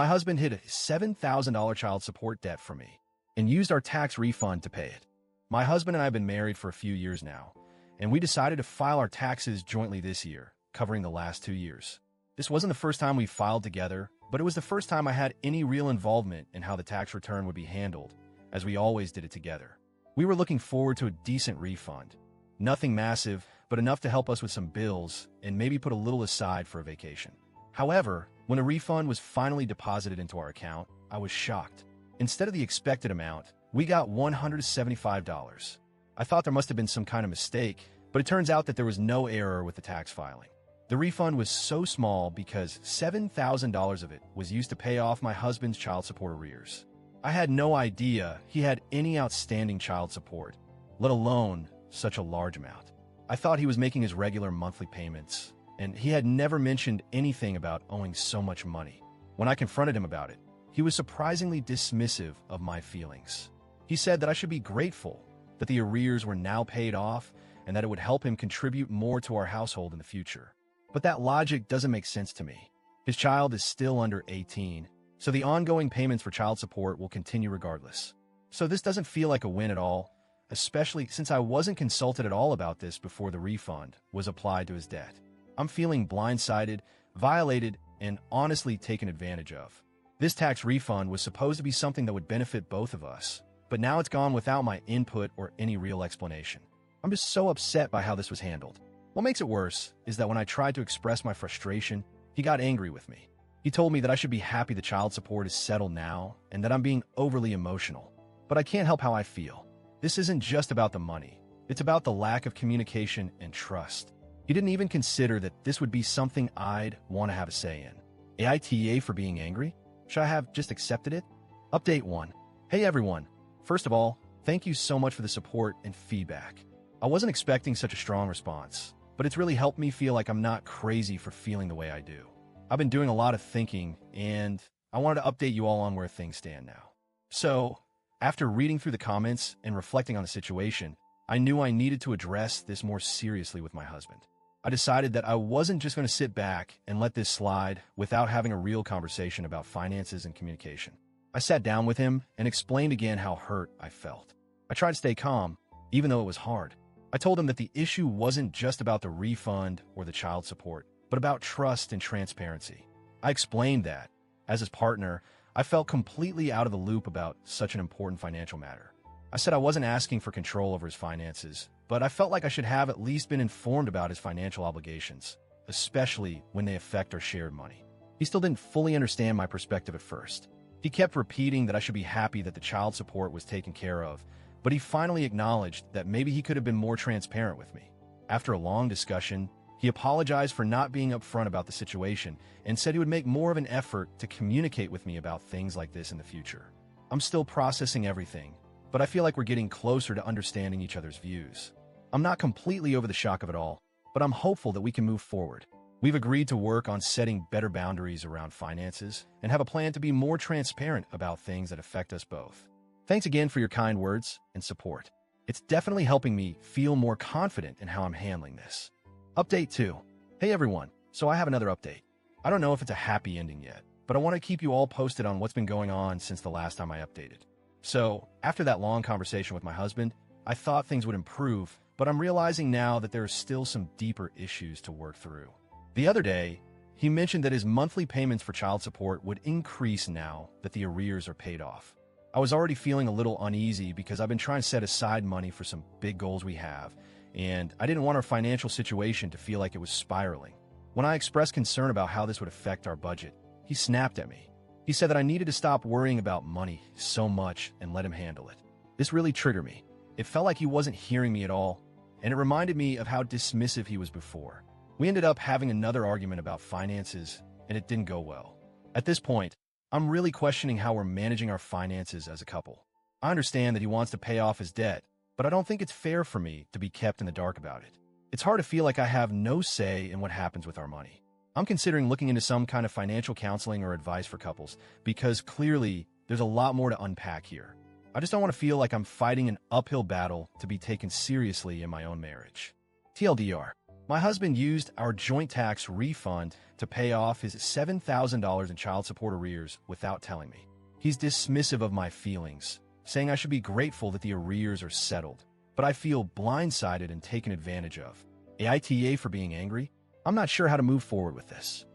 My husband hid a $7,000 child support debt from me and used our tax refund to pay it. My husband and I have been married for a few years now, and we decided to file our taxes jointly this year, covering the last 2 years. This wasn't the first time we filed together, but it was the first time I had any real involvement in how the tax return would be handled, as we always did it together. We were looking forward to a decent refund. Nothing massive, but enough to help us with some bills and maybe put a little aside for a vacation. However, when a refund was finally deposited into our account, I was shocked. Instead of the expected amount, we got $175. I thought there must have been some kind of mistake, but it turns out that there was no error with the tax filing. The refund was so small because $7,000 of it was used to pay off my husband's child support arrears. I had no idea he had any outstanding child support, let alone such a large amount. I thought he was making his regular monthly payments, and he had never mentioned anything about owing so much money. When I confronted him about it, he was surprisingly dismissive of my feelings. He said that I should be grateful that the arrears were now paid off and that it would help him contribute more to our household in the future. But that logic doesn't make sense to me. His child is still under 18, so the ongoing payments for child support will continue regardless. So this doesn't feel like a win at all, especially since I wasn't consulted at all about this before the refund was applied to his debt. I'm feeling blindsided, violated, and honestly taken advantage of. This tax refund was supposed to be something that would benefit both of us, but now it's gone without my input or any real explanation. I'm just so upset by how this was handled. What makes it worse is that when I tried to express my frustration, he got angry with me. He told me that I should be happy the child support is settled now and that I'm being overly emotional. But I can't help how I feel. This isn't just about the money. It's about the lack of communication and trust. He didn't even consider that this would be something I'd want to have a say in. AITA for being angry? Should I have just accepted it? Update 1. Hey everyone. First of all, thank you so much for the support and feedback. I wasn't expecting such a strong response, but it's really helped me feel like I'm not crazy for feeling the way I do. I've been doing a lot of thinking, and I wanted to update you all on where things stand now. So, after reading through the comments and reflecting on the situation, I knew I needed to address this more seriously with my husband. I decided that I wasn't just going to sit back and let this slide without having a real conversation about finances and communication. I sat down with him and explained again how hurt I felt. I tried to stay calm, even though it was hard. I told him that the issue wasn't just about the refund or the child support, but about trust and transparency. I explained that, as his partner, I felt completely out of the loop about such an important financial matter. I said I wasn't asking for control over his finances, but I felt like I should have at least been informed about his financial obligations, especially when they affect our shared money. He still didn't fully understand my perspective at first. He kept repeating that I should be happy that the child support was taken care of, but he finally acknowledged that maybe he could have been more transparent with me. After a long discussion, he apologized for not being upfront about the situation and said he would make more of an effort to communicate with me about things like this in the future. I'm still processing everything, but I feel like we're getting closer to understanding each other's views. I'm not completely over the shock of it all, but I'm hopeful that we can move forward. We've agreed to work on setting better boundaries around finances and have a plan to be more transparent about things that affect us both. Thanks again for your kind words and support. It's definitely helping me feel more confident in how I'm handling this. Update 2. Hey everyone, so I have another update. I don't know if it's a happy ending yet, but I want to keep you all posted on what's been going on since the last time I updated. So, after that long conversation with my husband, I thought things would improve, but I'm realizing now that there are still some deeper issues to work through. The other day, he mentioned that his monthly payments for child support would increase now that the arrears are paid off. I was already feeling a little uneasy because I've been trying to set aside money for some big goals we have, and I didn't want our financial situation to feel like it was spiraling. When I expressed concern about how this would affect our budget, he snapped at me. He said that I needed to stop worrying about money so much and let him handle it. This really triggered me. It felt like he wasn't hearing me at all, and it reminded me of how dismissive he was before. We ended up having another argument about finances, and it didn't go well. At this point, I'm really questioning how we're managing our finances as a couple. I understand that he wants to pay off his debt, but I don't think it's fair for me to be kept in the dark about it. It's hard to feel like I have no say in what happens with our money. I'm considering looking into some kind of financial counseling or advice for couples, because clearly there's a lot more to unpack here. I just don't want to feel like I'm fighting an uphill battle to be taken seriously in my own marriage. TLDR, My husband used our joint tax refund to pay off his $7,000 in child support arrears without telling me. He's dismissive of my feelings, saying I should be grateful that the arrears are settled, but I feel blindsided and taken advantage of. AITA for being angry? I'm not sure how to move forward with this.